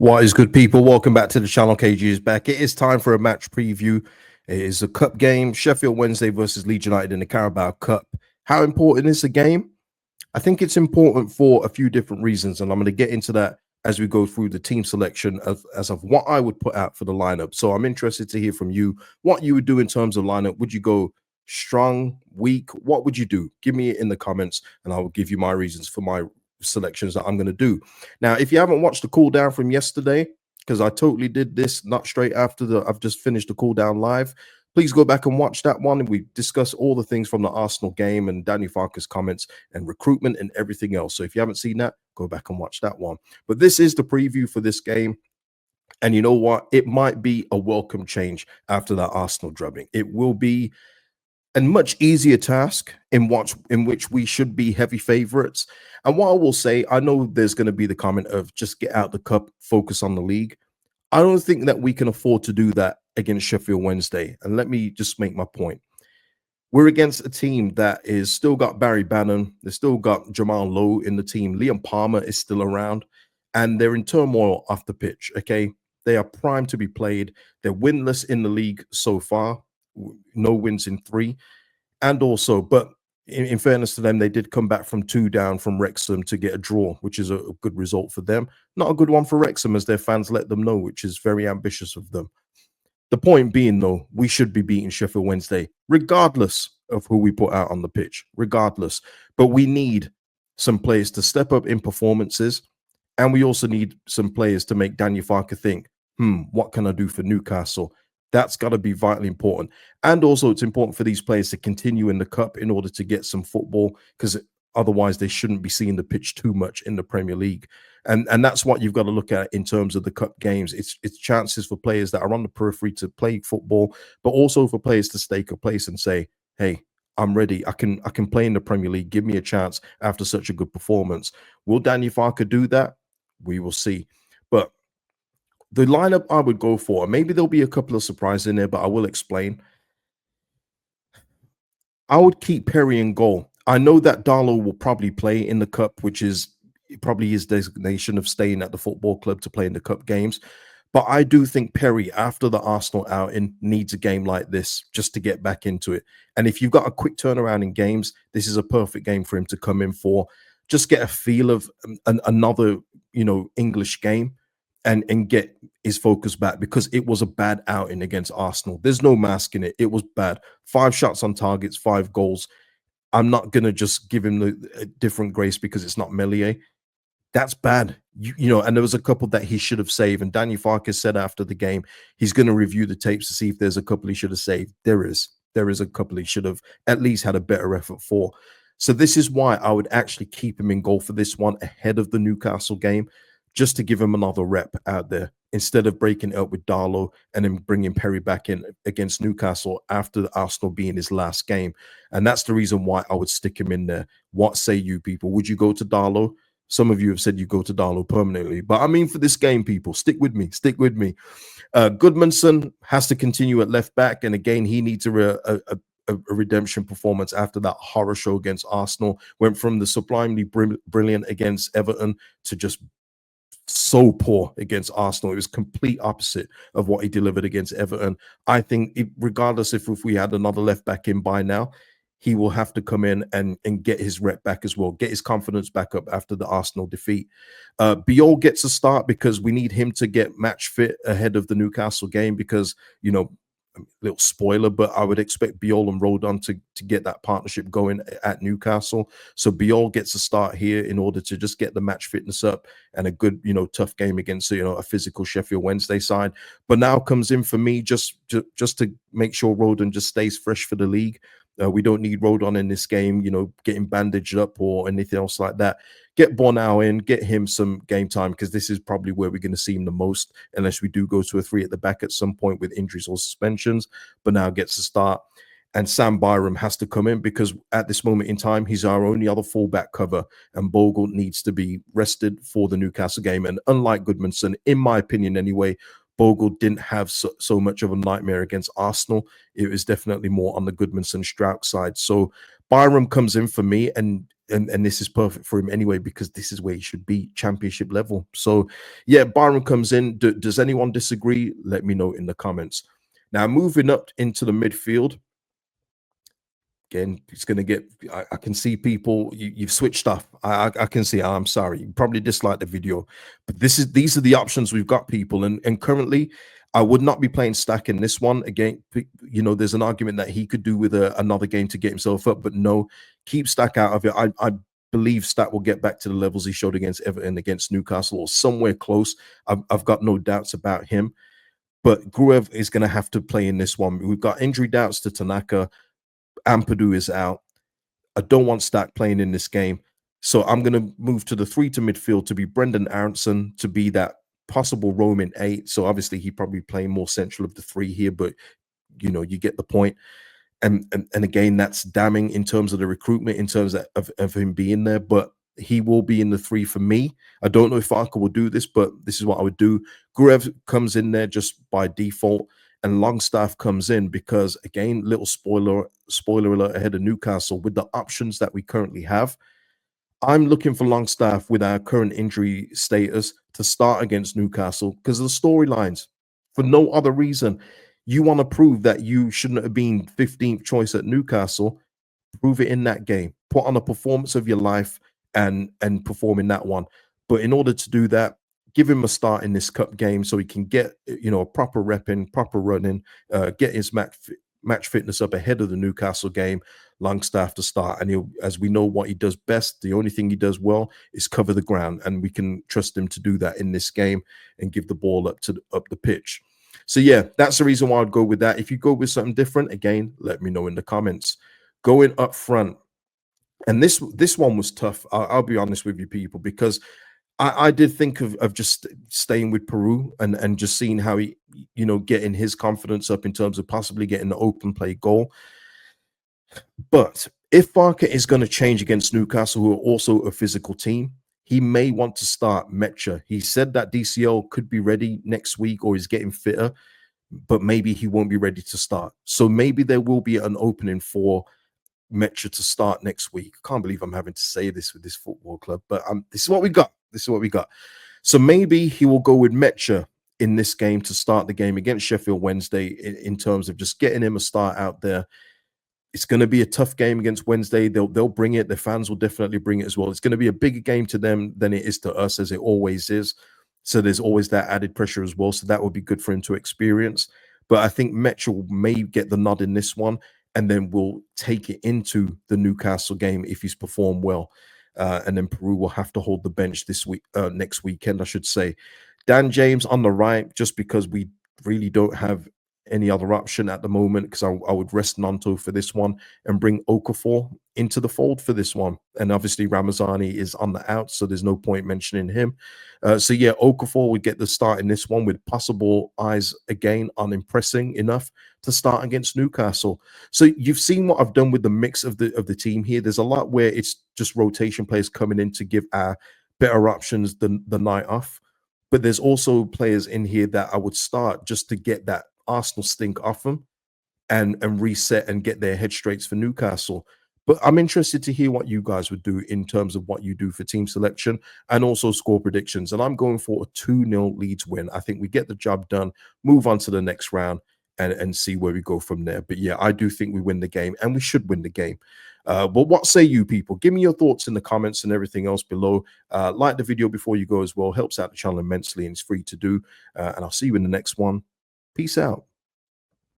What is good, people? Welcome back to the channel. KG is back. It is time for a match preview. It is a cup game, Sheffield Wednesday versus Leeds United in the Carabao Cup. How important is the game? I think it's important for a few different reasons, and I'm going to get into that as we go through the team selection of what I would put out for the lineup. So I'm interested to hear from you what you would do in terms of lineup. Would you go strong, weak? What would you do? Give me it in the comments, and I will give you my reasons for my selections that I'm going to do. Now, if you haven't watched the cool down from yesterday, because I totally did this not straight after I've just finished the cool down live, please go back and watch that one. And we discuss all the things from the Arsenal game and Danny Farker's comments and recruitment and everything else. So if you haven't seen that, go back and watch that one. But this is the preview for this game. And you know what? It might be a welcome change after that Arsenal drubbing. It will be a much easier task in which we should be heavy favorites. And what I will say, I know there's going to be the comment of just get out the cup, focus on the league. I don't think that we can afford to do that against Sheffield Wednesday. And let me just make my point. We're against a team that is still got Barry Bannon. They've still got Jamal Lowe in the team. Liam Palmer is still around. And they're in turmoil off the pitch, okay? They are primed to be played. They're winless in the league so far. No wins in 3. And also, but in fairness to them, they did come back from 2 down from Wrexham to get a draw, which is a good result for them. Not a good one for Wrexham, as their fans let them know, which is very ambitious of them. The point being, though, we should be beating Sheffield Wednesday, regardless of who we put out on the pitch, regardless. But we need some players to step up in performances, and we also need some players to make Daniel Farker think, what can I do for Newcastle? That's got to be vitally important. And also, it's important for these players to continue in the cup in order to get some football, because otherwise they shouldn't be seeing the pitch too much in the Premier League. And that's what you've got to look at in terms of the cup games. It's chances for players that are on the periphery to play football, but also for players to stake a place and say, hey, I'm ready. I can play in the Premier League. Give me a chance after such a good performance. Will Daniel Farker do that? We will see. But the lineup I would go for, maybe there'll be a couple of surprises in there, but I will explain. I would keep Perry in goal. I know that Darlow will probably play in the cup, which is probably his designation of staying at the football club to play in the cup games. But I do think Perry, after the Arsenal outing, needs a game like this just to get back into it. And if you've got a quick turnaround in games, this is a perfect game for him to come in for. Just get a feel of another, English game. And get his focus back, because it was a bad outing against Arsenal. There's no masking it. It was bad. 5 shots on targets, 5 goals. I'm not going to just give him a different grace because it's not Meslier. That's bad. And there was a couple that he should have saved. And Daniel Farker said after the game, he's going to review the tapes to see if there's a couple he should have saved. There is a couple he should have at least had a better effort for. So this is why I would actually keep him in goal for this one ahead of the Newcastle game, just to give him another rep out there, instead of breaking it up with Darlow and then bringing Perry back in against Newcastle after the Arsenal being his last game. And that's the reason why I would stick him in there. What say you, people? Would you go to Darlow? Some of you have said you go to Darlow permanently. But I mean, for this game, people, stick with me. Stick with me. Goodmanson has to continue at left back. And again, he needs a redemption performance after that horror show against Arsenal. Went from the sublimely brilliant against Everton to just so poor against Arsenal. It was complete opposite of what he delivered against Everton. I think regardless if we had another left back in by now, he will have to come in and get his rep back as well, get his confidence back up after the Arsenal defeat. Biol gets a start because we need him to get match fit ahead of the Newcastle game, because, a little spoiler, but I would expect Biol and Rodon to get that partnership going at Newcastle. So Biol gets a start here in order to just get the match fitness up and a good, tough game against, a physical Sheffield Wednesday side. But now comes in for me just to make sure Rodon just stays fresh for the league. We don't need Rodon in this game, getting bandaged up or anything else like that. Get Bornau in, get him some game time, because this is probably where we're going to see him the most, unless we do go to a 3 at the back at some point with injuries or suspensions. But now gets to start. And Sam Byram has to come in, because at this moment in time, he's our only other fullback cover, and Bogle needs to be rested for the Newcastle game. And unlike Goodmanson, in my opinion anyway, Bogle didn't have so much of a nightmare against Arsenal. It was definitely more on the Goodmanson Strauch side. So Byram comes in for me, and this is perfect for him anyway, because this is where he should be, championship level. So yeah, Byram comes in. Does anyone disagree? Let me know in the comments. Now moving up into the midfield. Again, it's going to get. I can see people. You've switched off. I can see. I'm sorry. You probably dislike the video, but these are the options we've got, people. And currently, I would not be playing Stack in this one. Again, you know, there's an argument that he could do with another game to get himself up, but no, keep Stack out of it. I believe Stack will get back to the levels he showed against Everton, against Newcastle, or somewhere close. I've got no doubts about him. But Gruev is going to have to play in this one. We've got injury doubts to Tanaka. Ampadu is out. I don't want Stack playing in this game. So I'm going to move to the 3 to midfield to be Brendan Aronson, to be that possible Roman 8. So obviously he probably playing more central of the 3 here, but you know, you get the point. And again, that's damning in terms of the recruitment, in terms of him being there, but he will be in the 3 for me. I don't know if Farker will do this, but this is what I would do. Gruev comes in there just by default, and Longstaff comes in because, again, little spoiler alert ahead of Newcastle, with the options that we currently have, I'm looking for Longstaff with our current injury status to start against Newcastle because of the storylines. For no other reason. You want to prove that you shouldn't have been 15th choice at Newcastle. Prove it in that game. Put on a performance of your life and perform in that one. But in order to do that, give him a start in this cup game so he can get, you know, a proper rep in, proper running, get his match fitness up ahead of the Newcastle game. Longstaff to start, and he'll, as we know what he does best, the only thing he does well is cover the ground, and we can trust him to do that in this game and give the ball up the pitch. So yeah, that's the reason why I'd go with that. If you go with something different, again, let me know in the comments. Going up front, and this one was tough. I'll be honest with you, people, because I did think of just staying with Peru and just seeing how he, you know, getting his confidence up in terms of possibly getting the open play goal. But if Barker is going to change against Newcastle, who are also a physical team, he may want to start Metcha. He said that DCL could be ready next week or is getting fitter, but maybe he won't be ready to start. So maybe there will be an opening for Metcha to start next week. I can't believe I'm having to say this with this football club, but this is what we got. This is what we got. So maybe he will go with Metcha in this game to start the game against Sheffield Wednesday in terms of just getting him a start out there. It's going to be a tough game against Wednesday. They'll bring it. The fans will definitely bring it as well. It's going to be a bigger game to them than it is to us, as it always is. So there's always that added pressure as well. So that would be good for him to experience. But I think Metro may get the nod in this one, and then we'll take it into the Newcastle game if he's performed well. And then Peru will have to hold the bench this week, next weekend, I should say. Dan James on the right, just because we really don't have any other option at the moment, because I would rest Nanto for this one and bring Okafor into the fold for this one. And obviously Ramazani is on the out, so there's no point mentioning him. So yeah, Okafor would get the start in this one with possible eyes again on impressing enough to start against Newcastle. So you've seen what I've done with the mix of the team here. There's a lot where it's just rotation players coming in to give our better options than the night off. But there's also players in here that I would start just to get that Arsenal stink off them and reset and get their head straights for Newcastle. But I'm interested to hear what you guys would do in terms of what you do for team selection and also score predictions. And I'm going for a 2-0 Leeds win. I think we get the job done, move on to the next round and see where we go from there. But yeah, I do think we win the game, and we should win the game. But what say you, people? Give me your thoughts in the comments and everything else below. Like the video before you go as well. Helps out the channel immensely, and it's free to do. And I'll see you in the next one. Peace out.